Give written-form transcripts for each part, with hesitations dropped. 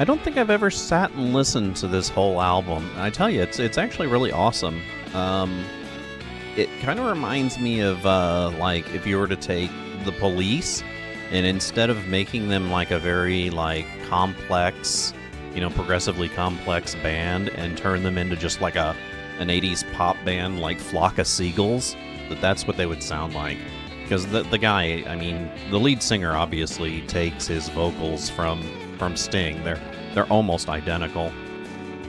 I don't think I've ever sat and listened to this whole album. And I tell you, it's actually really awesome. It kind of reminds me of like if you were to take the Police, and instead of making them like a very like complex, progressively complex band, and turn them into just like an 80s pop band like Flock of Seagulls, that's what they would sound like. Because the guy, I mean, the lead singer obviously takes his vocals from Sting. They're almost identical.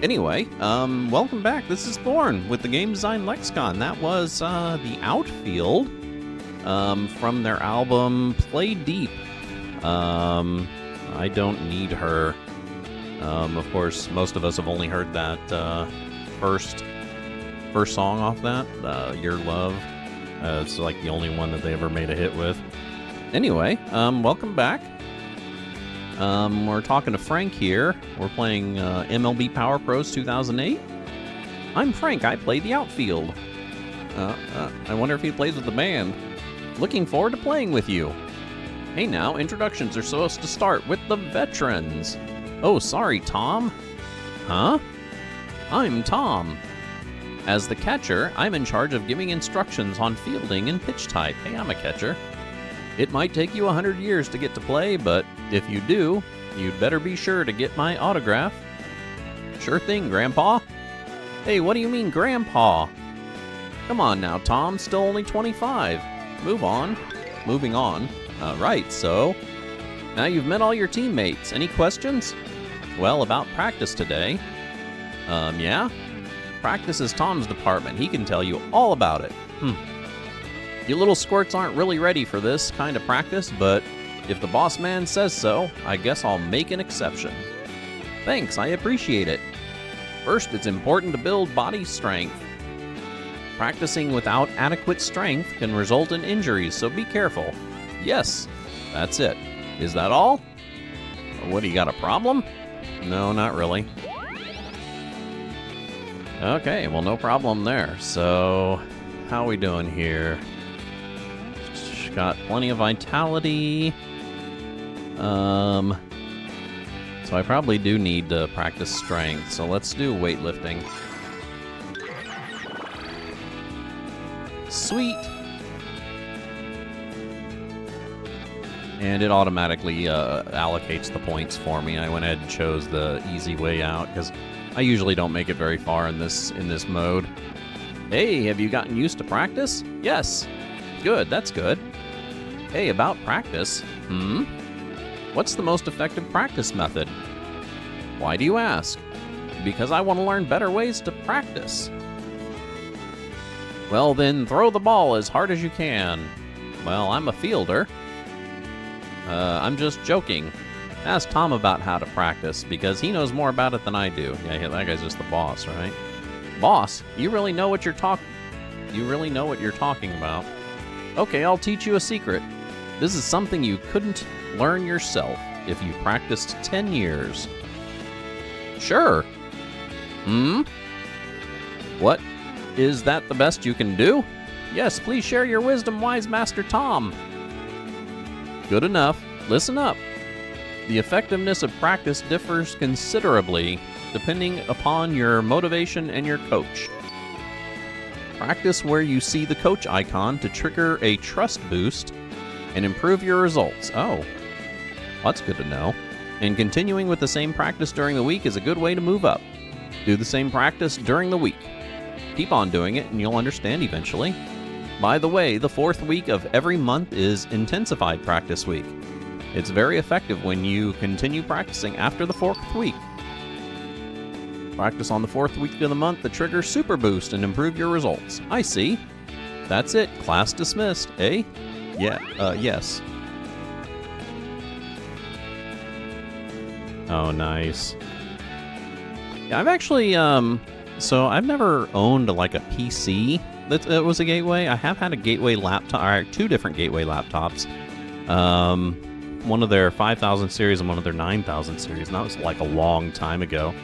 Anyway, welcome back. This is Thorn with the Game Design Lexicon. That was The Outfield from their album Play Deep. I Don't Need Her. Of course, most of us have only heard that first song off that, Your Love. It's like the only one that they ever made a hit with. Anyway, welcome back. We're talking to Frank here. We're playing MLB Power Pros 2008. I'm Frank. I play the outfield. I wonder if he plays with the band. Looking forward to playing with you. Hey now, introductions are supposed to start with the veterans. Oh, sorry, Tom. Huh? I'm Tom. As the catcher, I'm in charge of giving instructions on fielding and pitch type. Hey, I'm a catcher. It might take you 100 years to get to play, but if you do, you'd better be sure to get my autograph. Sure thing, Grandpa. Hey, what do you mean, Grandpa? Come on now, Tom, still only 25. Moving on. Right, so now you've met all your teammates. Any questions? Well, about practice today. Yeah? Practice is Tom's department. He can tell you all about it. You little squirts aren't really ready for this kind of practice, but if the boss man says so, I guess I'll make an exception. Thanks, I appreciate it. First, it's important to build body strength. Practicing without adequate strength can result in injuries, so be careful. Yes, that's it. Is that all? What, do you got a problem? No, not really. Okay, well, no problem there. So, how are we doing here? Got plenty of vitality. So I probably do need to practice strength. So let's do weightlifting. Sweet. And it automatically allocates the points for me. I went ahead and chose the easy way out because I usually don't make it very far in this mode. Hey, have you gotten used to practice? Yes. Good, that's good. Hey, about practice. What's the most effective practice method? Why do you ask? Because I want to learn better ways to practice. Well, then throw the ball as hard as you can. Well, I'm a fielder. I'm just joking. Ask Tom about how to practice, because he knows more about it than I do. Yeah, that guy's just the boss, right? Boss, you really know what you're talking about. Okay, I'll teach you a secret. This is something you couldn't learn yourself if you practiced 10 years. Sure. What? Is that the best you can do? Yes, please share your wisdom, wise Master Tom. Good enough. Listen up. The effectiveness of practice differs considerably depending upon your motivation and your coach. Practice where you see the coach icon to trigger a trust boost and improve your results. Oh, that's good to know. And continuing with the same practice during the week is a good way to move up. Do the same practice during the week. Keep on doing it and you'll understand eventually. By the way, the 4th week of every month is intensified practice week. It's very effective when you continue practicing after the 4th week. Practice on the 4th week of the month to trigger super boost and improve your results. I see. That's it. Class dismissed, eh? Yeah, yes. Oh, nice. Yeah, I've actually, so I've never owned like a PC that was a Gateway. I have had a Gateway laptop, or 2 different Gateway laptops. One of their 5000 series and one of their 9000 series, and that was like a long time ago.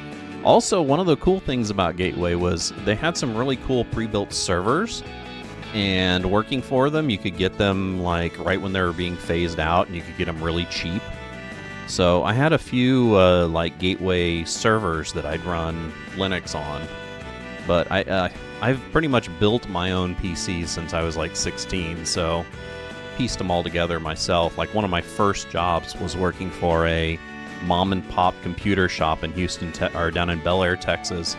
Also, one of the cool things about Gateway was they had some really cool pre-built servers, and working for them, you could get them like right when they were being phased out, and you could get them really cheap. So I had a few like gateway servers that I'd run Linux on, but I've pretty much built my own PCs since I was like 16, so pieced them all together myself. Like one of my first jobs was working for a mom and pop computer shop in Houston, or down in Bel Air, Texas,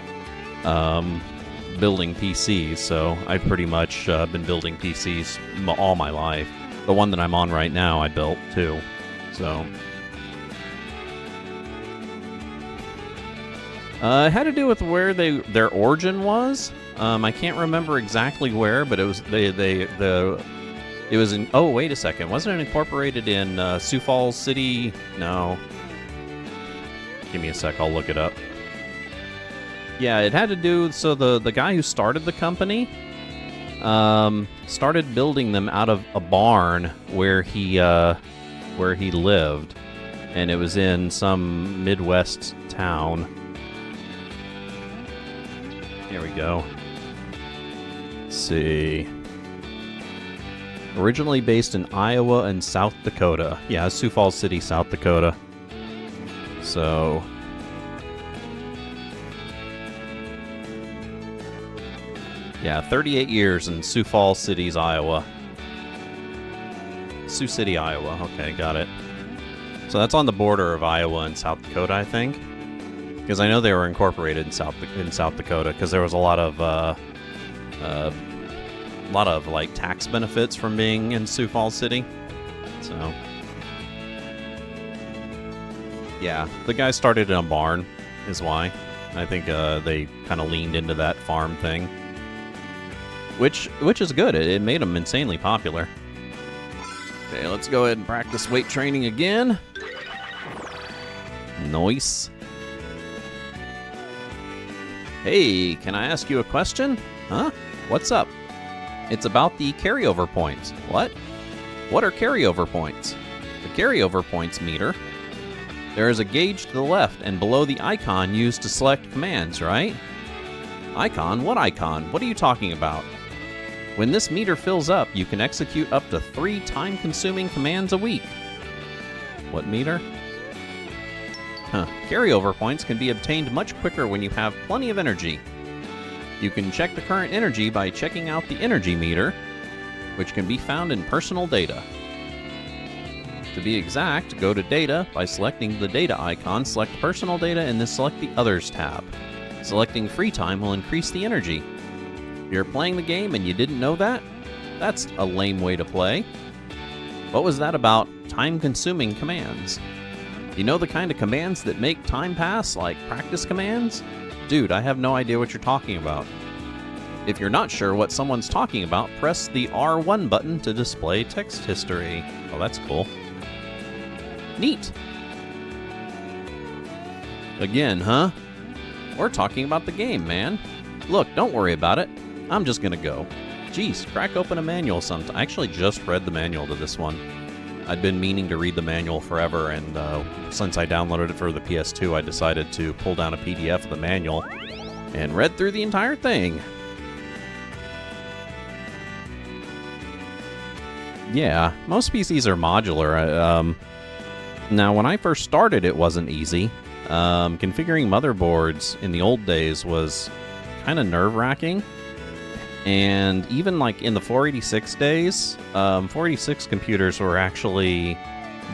building PCs. So I've pretty much been building PCs all my life. The one that I'm on right now, I built too. So it had to do with where their origin was. I can't remember exactly where, but it was it was in. Oh, wait a second, wasn't it incorporated in Sioux Falls City? No. Give me a sec, I'll look it up. Yeah, it had to do. So the guy who started the company started building them out of a barn where he lived, and it was in some Midwest town. Here we go. Let's see. Originally based in Iowa and South Dakota. Yeah, Sioux Falls City, South Dakota. So yeah, 38 years in Sioux Falls City's Iowa. Sioux City, Iowa. Okay, got it. So that's on the border of Iowa and South Dakota, I think. Because I know they were incorporated in South Dakota, because there was a lot of like tax benefits from being in Sioux Falls City. So yeah, the guy started in a barn, is why. I think they kind of leaned into that farm thing, which is good. It made them insanely popular. Okay, let's go ahead and practice weight training again. Nice. Hey, can I ask you a question? Huh? What's up? It's about the carryover points. What? What are carryover points? The carryover points meter. There is a gauge to the left and below the icon used to select commands, right? Icon? What icon? What are you talking about? When this meter fills up, you can execute up to 3 time-consuming commands a week. What meter? Huh. Carryover points can be obtained much quicker when you have plenty of energy. You can check the current energy by checking out the energy meter, which can be found in personal data. To be exact, go to Data by selecting the Data icon, select Personal Data, and then select the Others tab. Selecting Free Time will increase the energy. If you're playing the game and you didn't know that, that's a lame way to play. What was that about time-consuming commands? You know the kind of commands that make time pass, like practice commands? Dude, I have no idea what you're talking about. If you're not sure what someone's talking about, press the R1 button to display text history. Oh, that's cool. Neat. Again, huh? We're talking about the game, man. Look, don't worry about it. I'm just gonna go. Jeez, crack open a manual sometime. I actually just read the manual to this one. I'd been meaning to read the manual forever, and since I downloaded it for the PS2, I decided to pull down a PDF of the manual and read through the entire thing. Yeah, most PCs are modular. Now, when I first started, it wasn't easy. Configuring motherboards in the old days was kind of nerve-wracking. And even like in the 486 days, 486 computers were actually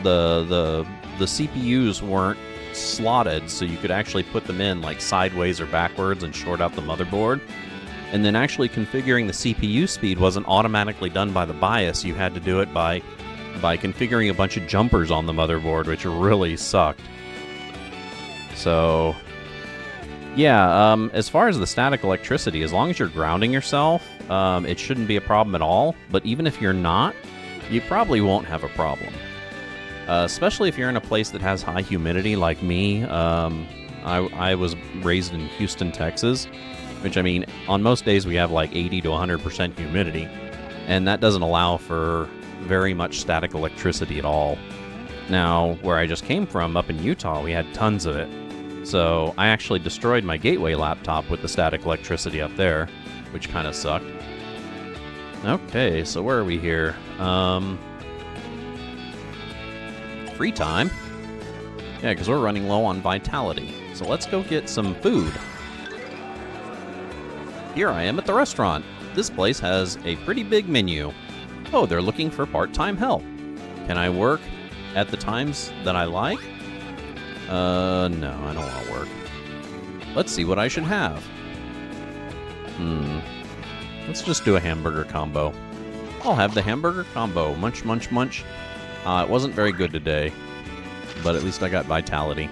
the CPUs weren't slotted, so you could actually put them in like sideways or backwards and short out the motherboard. And then actually configuring the CPU speed wasn't automatically done by the BIOS. You had to do it by configuring a bunch of jumpers on the motherboard, which really sucked. So yeah, as far as the static electricity, as long as you're grounding yourself, it shouldn't be a problem at all. But even if you're not, you probably won't have a problem. Especially if you're in a place that has high humidity like me. I was raised in Houston, Texas, which, I mean, on most days we have like 80 to 100% humidity. And that doesn't allow for very much static electricity at all. Now, where I just came from, up in Utah, we had tons of it. So I actually destroyed my gateway laptop with the static electricity up there, which kind of sucked. Okay, so where are we here? Free time. Yeah, because we're running low on vitality. So let's go get some food. Here I am at the restaurant. This place has a pretty big menu. Oh, they're looking for part-time help. Can I work at the times that I like? No, I don't want to work. Let's see what I should have. Let's just do a hamburger combo. I'll have the hamburger combo. Munch, munch, munch. It wasn't very good today, but at least I got vitality.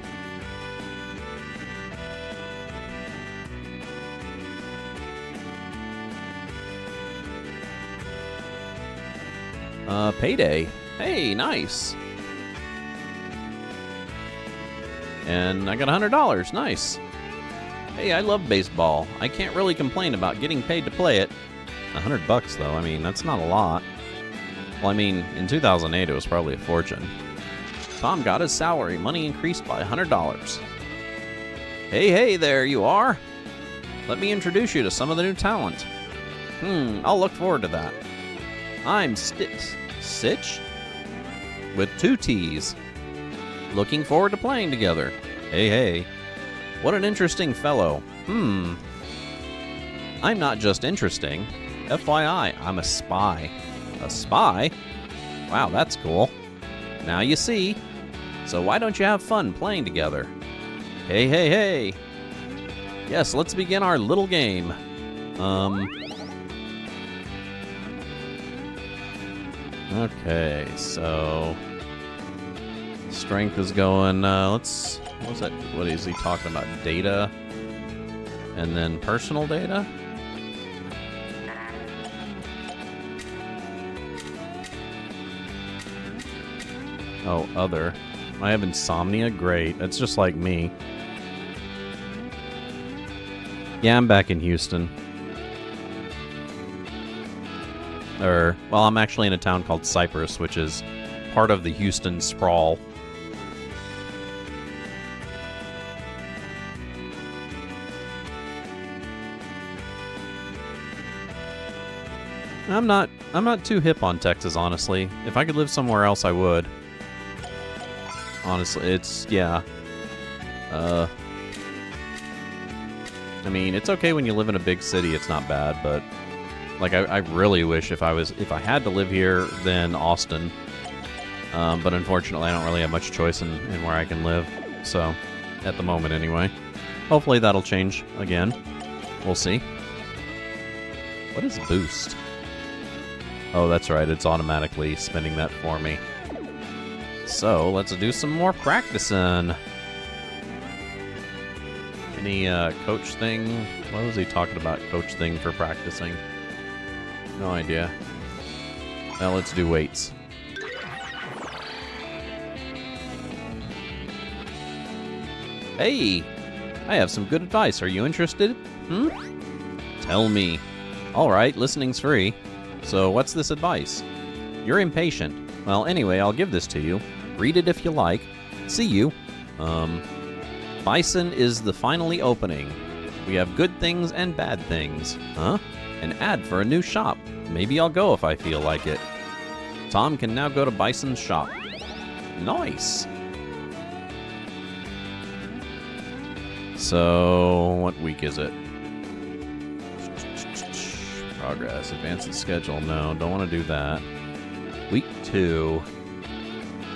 Payday. Hey, nice. And I got $100. Nice. Hey, I love baseball. I can't really complain about getting paid to play it. $100 though, I mean, that's not a lot. Well, I mean, in 2008 it was probably a fortune. Tom got his salary. Money increased by $100. Hey there you are. Let me introduce you to some of the new talent. I'll look forward to that. I'm Sitch? With 2 T's. Looking forward to playing together. Hey. What an interesting fellow. I'm not just interesting. FYI, I'm a spy. A spy? Wow, that's cool. Now you see. So why don't you have fun playing together? Hey. Yes, let's begin our little game. Okay, so strength is going, what is he talking about? Data? And then personal data? Oh, other. I have insomnia? Great. That's just like me. Yeah, I'm back in Houston. Well, I'm actually in a town called Cypress, which is part of the Houston sprawl. I'm not too hip on Texas, honestly. If I could live somewhere else, I would. Honestly, it's, yeah. I mean, it's okay when you live in a big city, it's not bad, but like, I really wish if I had to live here, then Austin. But unfortunately, I don't really have much choice in where I can live. So, at the moment anyway. Hopefully that'll change again. We'll see. What is boost? Oh, that's right. It's automatically spending that for me. So, let's do some more practicing. Any coach thing? What was he talking about? Coach thing for practicing? No idea. Now let's do weights. Hey! I have some good advice. Are you interested? Tell me. Alright, listening's free. So what's this advice? You're impatient. Well, anyway, I'll give this to you. Read it if you like. See you. Bison is the finally opening. We have good things and bad things. Huh? An ad for a new shop. Maybe I'll go if I feel like it. Tom can now go to Bison's shop. Nice. So, what week is it? Progress. Advance the schedule. No, don't want to do that. Week 2.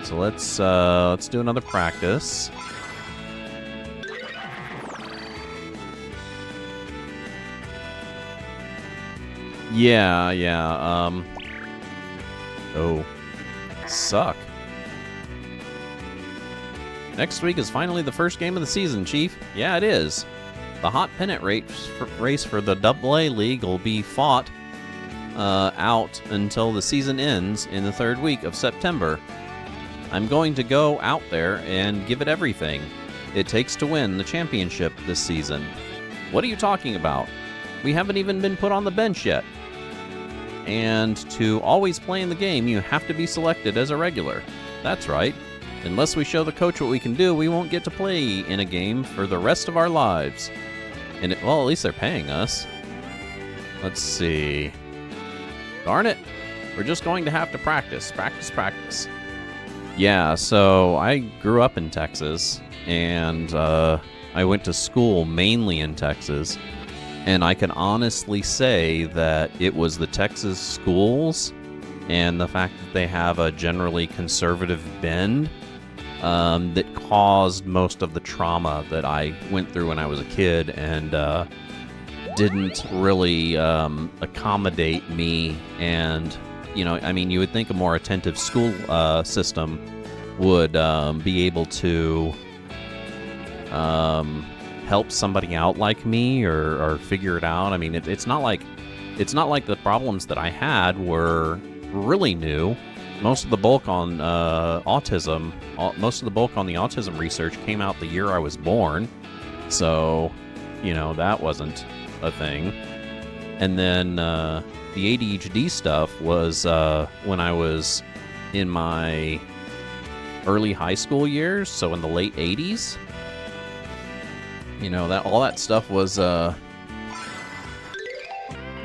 So let's do another practice. Yeah. Oh. Suck. Next week is finally the first game of the season, Chief. Yeah, it is. The hot pennant race for the AA League will be fought out until the season ends in the 3rd week of September. I'm going to go out there and give it everything it takes to win the championship this season. What are you talking about? We haven't even been put on the bench yet. And to always play in the game, you have to be selected as a regular. That's right. Unless we show the coach what we can do, we won't get to play in a game for the rest of our lives. And well, at least they're paying us. Let's see. Darn it. We're just going to have to practice. Practice. Yeah, so I grew up in Texas, and I went to school mainly in Texas, and I can honestly say that it was the Texas schools and the fact that they have a generally conservative bend that caused most of the trauma that I went through when I was a kid, and didn't really accommodate me. And I mean, you would think a more attentive school system would be able to help somebody out like me, or figure it out. I mean, it's not like the problems that I had were really new. Most of the bulk on autism, most of the bulk on the autism research came out the year I was born, so that wasn't a thing. And then the ADHD stuff was when I was in my early high school years, so in the late 80s. That all that stuff was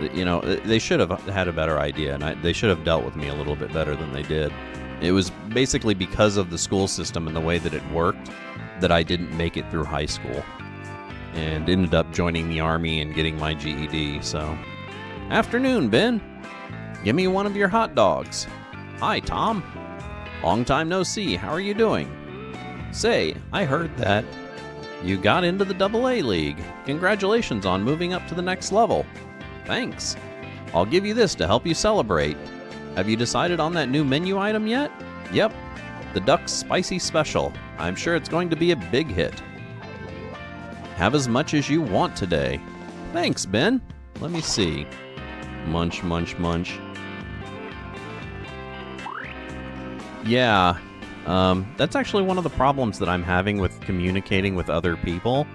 they should have had a better idea, and they should have dealt with me a little bit better than they did. It was basically because of the school system and the way that it worked that I didn't make it through high school, and ended up joining the Army and getting my GED. So, afternoon, Ben. Give me one of your hot dogs. Hi, Tom. Long time no see. How are you doing? Say, I heard that you got into the AA League. Congratulations on moving up to the next level. Thanks. I'll give you this to help you celebrate. Have you decided on that new menu item yet? Yep. The Duck Spicy Special. I'm sure it's going to be a big hit. Have as much as you want today. Thanks, Ben. Let me see. Munch, munch, munch. Yeah. That's actually one of the problems that I'm having with communicating with other people,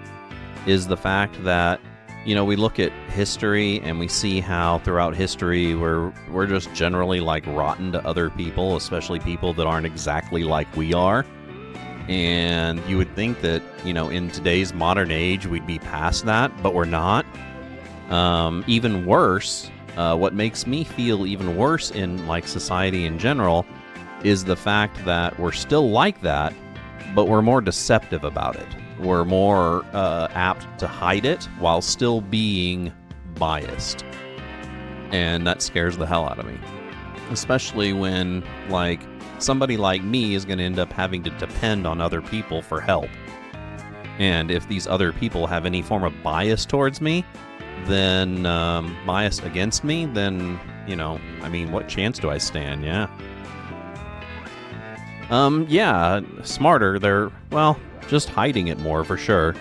is the fact that we look at history and we see how throughout history we're just generally like rotten to other people, especially people that aren't exactly like we are. And you would think that, in today's modern age, we'd be past that, but we're not. Even worse, what makes me feel even worse in like society in general is the fact that we're still like that, but we're more deceptive about it. We're more apt to hide it while still being biased. And that scares the hell out of me. Especially when, like, somebody like me is going to end up having to depend on other people for help. And if these other people have any form of bias towards me, then bias against me, then, I mean, what chance do I stand? Yeah. Yeah, smarter. They're, well, just hiding it more for sure.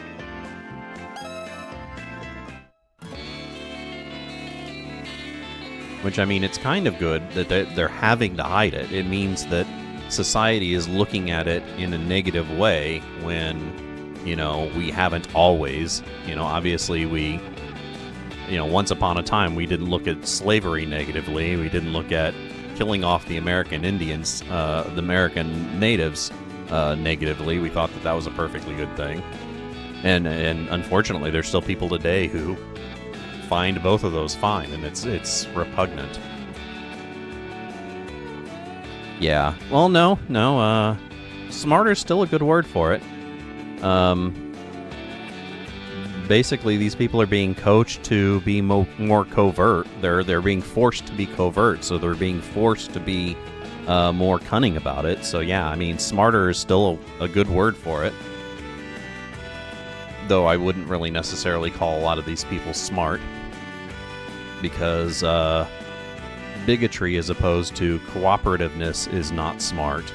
Which, I mean, it's kind of good that they're having to hide it. It means that society is looking at it in a negative way when, we haven't always. Obviously we, once upon a time we didn't look at slavery negatively. We didn't look at killing off the American Indians, the American natives, negatively. We thought that was a perfectly good thing. And unfortunately, there's still people today who find both of those fine, and it's repugnant. Yeah. Well, no. Smarter's still a good word for it. Basically, these people are being coached to be more covert. They're being forced to be covert, so they're being forced to be more cunning about it. So yeah, I mean, smarter is still a good word for it. Though I wouldn't really necessarily call a lot of these people smart, because bigotry as opposed to cooperativeness is not smart.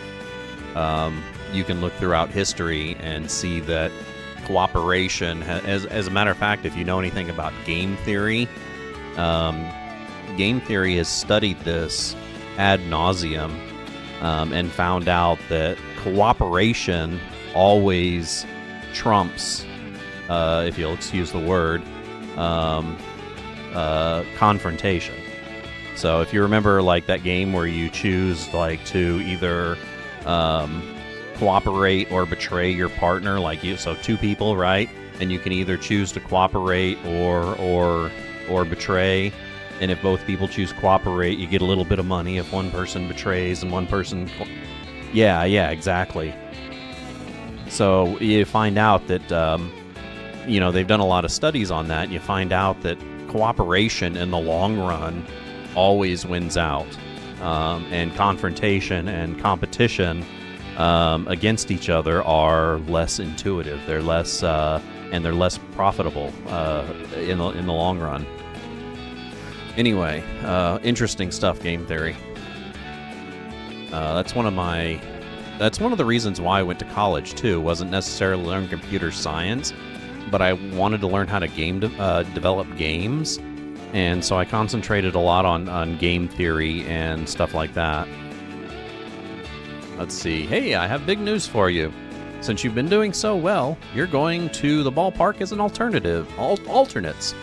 You can look throughout history and see that cooperation, as a matter of fact, if you know anything about game theory has studied this ad nauseum, and found out that cooperation always trumps, if you'll excuse the word, confrontation. So if you remember, like, that game where you choose, like, to either cooperate or betray your partner, so two people, right? And you can either choose to cooperate or betray. And if both people choose cooperate, you get a little bit of money. If one person betrays and one person Yeah, exactly. So you find out that, they've done a lot of studies on that. You find out that cooperation in the long run always wins out. And confrontation and competition against each other are less intuitive. They're less, and they're less profitable in the long run. Anyway, interesting stuff, game theory. That's one of the reasons why I went to college too. Wasn't necessarily to learn computer science, but I wanted to learn how to develop games, and so I concentrated a lot on game theory and stuff like that. Let's see. Hey, I have big news for you. Since you've been doing so well, you're going to the ballpark as an alternates.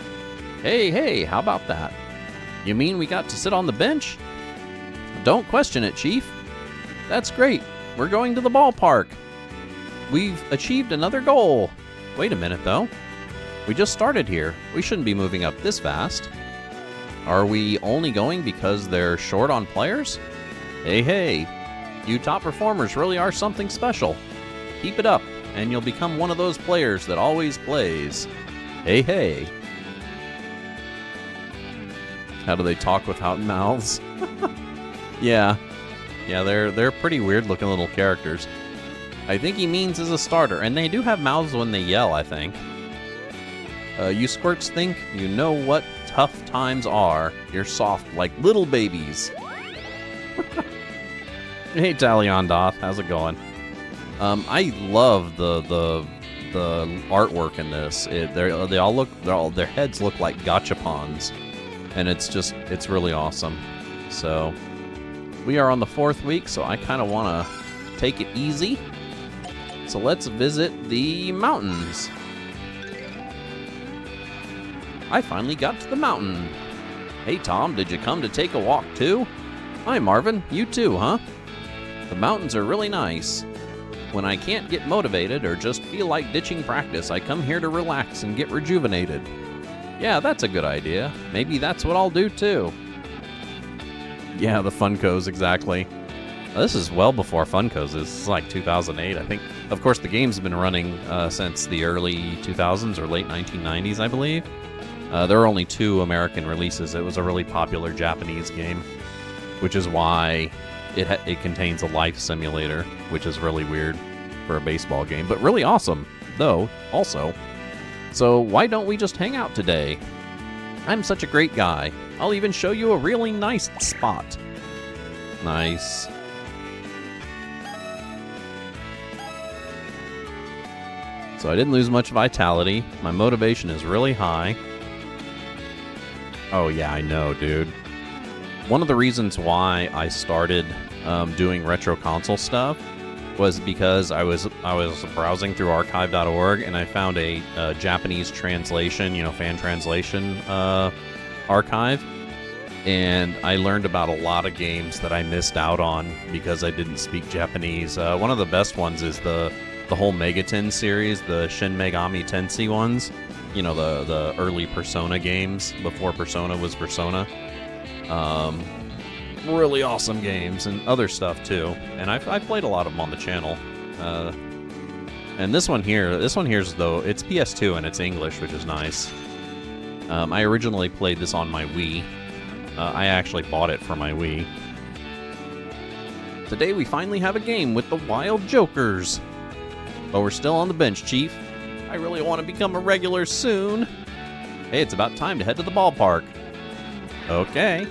Hey, how about that? You mean we got to sit on the bench? Don't question it, Chief. That's great. We're going to the ballpark. We've achieved another goal. Wait a minute, though. We just started here. We shouldn't be moving up this fast. Are we only going because they're short on players? Hey, you top performers really are something special. Keep it up, and you'll become one of those players that always plays. Hey. How do they talk without mouths? Yeah, they're pretty weird-looking little characters. I think he means as a starter, and they do have mouths when they yell, I think. You squirts think you know what tough times are. You're soft like little babies. Hey, Talion Doth, how's it going? I love the artwork in this. Their heads look like gachapons, and it's really awesome. So we are on the 4th week, so I kind of want to take it easy. So let's visit the mountains. I finally got to the mountain. Hey, Tom, did you come to take a walk too? Hi, Marvin. You too, huh? The mountains are really nice. When I can't get motivated or just feel like ditching practice, I come here to relax and get rejuvenated. Yeah, that's a good idea. Maybe that's what I'll do too. Yeah, the Funkos, exactly. This is well before Funkos. This is like 2008, I think. Of course, the game's been running since the early 2000s or late 1990s, I believe. There were only 2 American releases. It was a really popular Japanese game, which is why it contains a life simulator, which is really weird for a baseball game, but really awesome, though, also. So why don't we just hang out today? I'm such a great guy. I'll even show you a really nice spot. Nice. So I didn't lose much vitality. My motivation is really high. Oh yeah, I know, dude. One of the reasons why I started doing retro console stuff was because I was browsing through archive.org and I found a Japanese translation, fan translation archive, and I learned about a lot of games that I missed out on because I didn't speak Japanese. One of the best ones is the whole Megaten series, the Shin Megami Tensei ones. The early Persona games before Persona was Persona. Really awesome games and other stuff too. And I've played a lot of them on the channel. And this one here's though, it's PS2 and it's English, which is nice. I originally played this on my Wii. I actually bought it for my Wii. Today we finally have a game with the Wild Jokers. But we're still on the bench, Chief. I really want to become a regular soon. Hey, it's about time to head to the ballpark. Okay.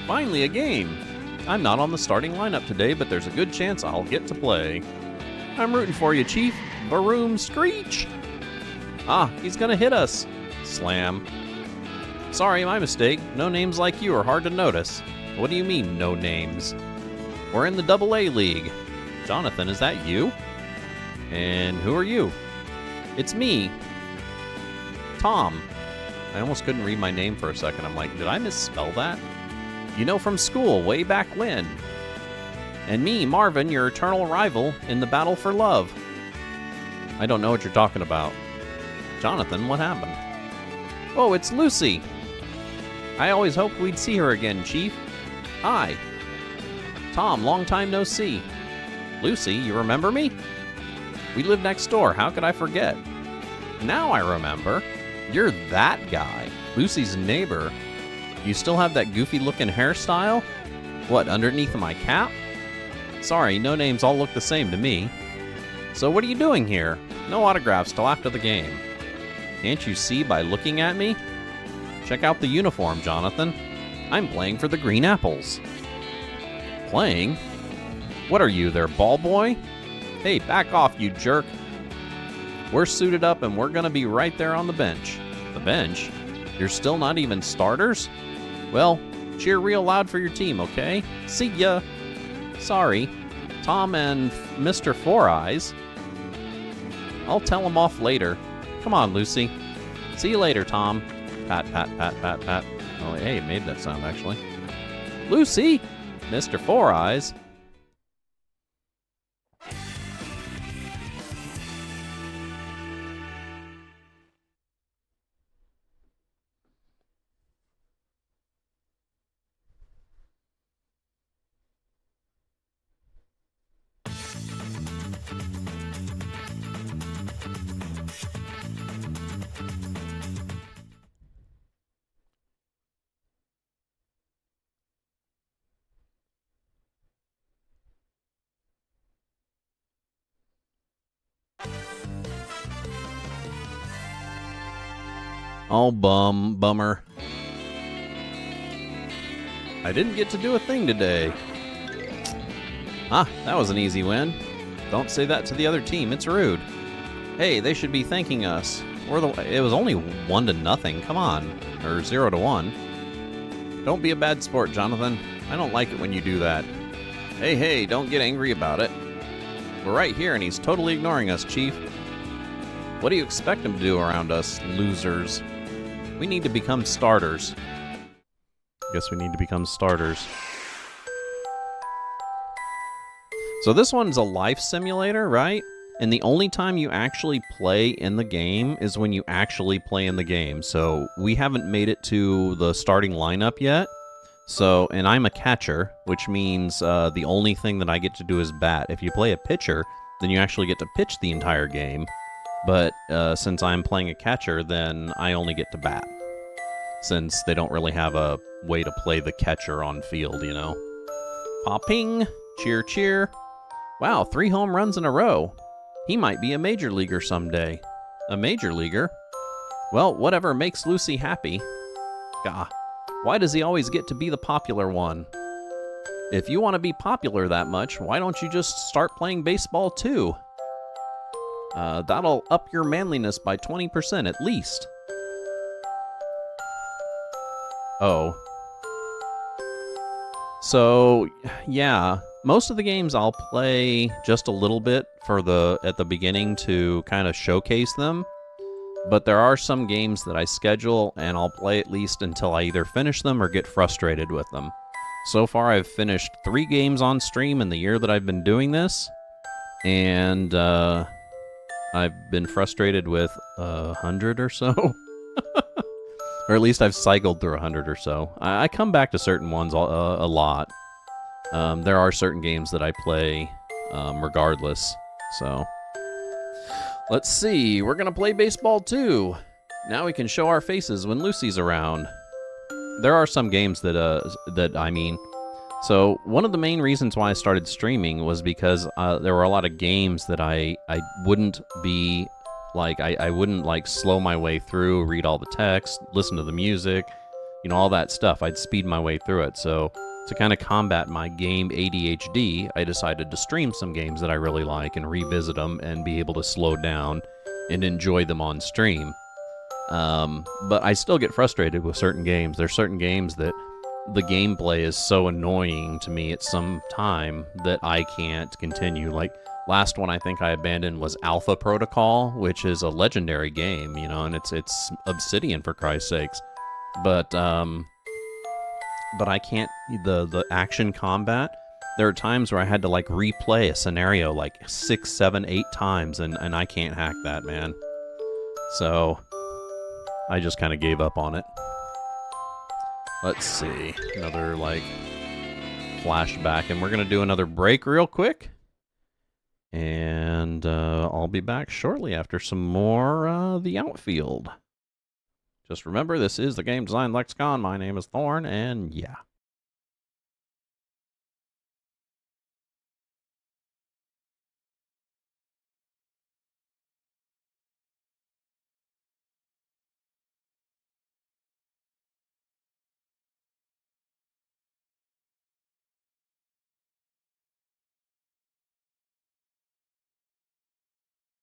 Finally a game. I'm not on the starting lineup today, but there's a good chance I'll get to play. I'm rooting for you, Chief. Varoom Screech. Ah, he's gonna hit us. Slam. Sorry, my mistake. No names like you are hard to notice. What do you mean, no names? We're in the AA League. Jonathan, is that you? And who are you? It's me. Tom. I almost couldn't read my name for a second. I'm like, did I misspell that? From school way back when. And me, Marvin, your eternal rival in the battle for love. I don't know what you're talking about. Jonathan, what happened? Oh, it's Lucy. I always hoped we'd see her again, Chief. Hi. Tom, long time no see. Lucy, you remember me? We live next door. How could I forget? Now I remember. You're that guy. Lucy's neighbor. You still have that goofy-looking hairstyle? What, underneath my cap? Sorry, no names all look the same to me. So what are you doing here? No autographs till after the game. Can't you see by looking at me? Check out the uniform, Jonathan. I'm playing for the Green Apples. Playing? What are you, their ball boy? Hey, back off, you jerk. We're suited up and we're gonna be right there on the bench. The bench? You're still not even starters? Well, cheer real loud for your team, okay? See ya. Sorry, Tom and Mr. Four Eyes. I'll tell him off later. Come on, Lucy. See you later, Tom. Pat, pat, pat, pat, pat. Oh, hey, it made that sound, actually. Lucy! Mr. Four Eyes. Oh, bummer. I didn't get to do a thing today. Ah, that was an easy win. Don't say that to the other team, it's rude. Hey, they should be thanking us. It was only 1-0, come on. Or 0-1. Don't be a bad sport, Jonathan. I don't like it when you do that. Hey, don't get angry about it. We're right here and he's totally ignoring us, Chief. What do you expect him to do around us, losers? We need to become starters. Guess we need to become starters. So this one's a life simulator, right? And the only time you actually play in the game is when you actually play in the game. So we haven't made it to the starting lineup yet. So, and I'm a catcher, which means the only thing that I get to do is bat. If you play a pitcher, then you actually get to pitch the entire game. But since I'm playing a catcher, then I only get to bat. Since they don't really have a way to play the catcher on field, you know. Popping! Cheer, cheer! Wow, 3 home runs in a row. He might be a major leaguer someday. A major leaguer? Well, whatever makes Lucy happy. Gah, why does he always get to be the popular one? If you want to be popular that much, why don't you just start playing baseball too? That'll up your manliness by 20% at least. Oh. So, yeah, most of the games I'll play just a little bit at the beginning to kind of showcase them. But there are some games that I schedule and I'll play at least until I either finish them or get frustrated with them. So far I've finished 3 games on stream in the year that I've been doing this. And I've been frustrated with 100 or so. Or at least I've cycled through 100 or so. I come back to certain ones a lot. There are certain games that I play regardless. So, let's see. We're going to play baseball too. Now we can show our faces when Lucy's around. There are some games so one of the main reasons why I started streaming was because there were a lot of games that I wouldn't be like, I wouldn't like slow my way through, read all the text, listen to the music, you know, all that stuff. I'd speed my way through it. So to kind of combat my game ADHD, I decided to stream some games that I really like and revisit them and be able to slow down and enjoy them on stream. But I still get frustrated with certain games. There's certain games that the gameplay is so annoying to me at some time that I can't continue. Like, last one I think I abandoned was Alpha Protocol, which is a legendary game, you know, and it's Obsidian, for Christ's sakes. But I can't, the action combat, there are times where I had to, like, replay a scenario, like, 6, 7, 8 times, and I can't hack that, man. So, I just kind of gave up on it. Let's see, another, like, flashback, and we're going to do another break real quick. And I'll be back shortly after some more The Outfield. Just remember, this is the Game Design Lexicon. My name is Thorn, and yeah.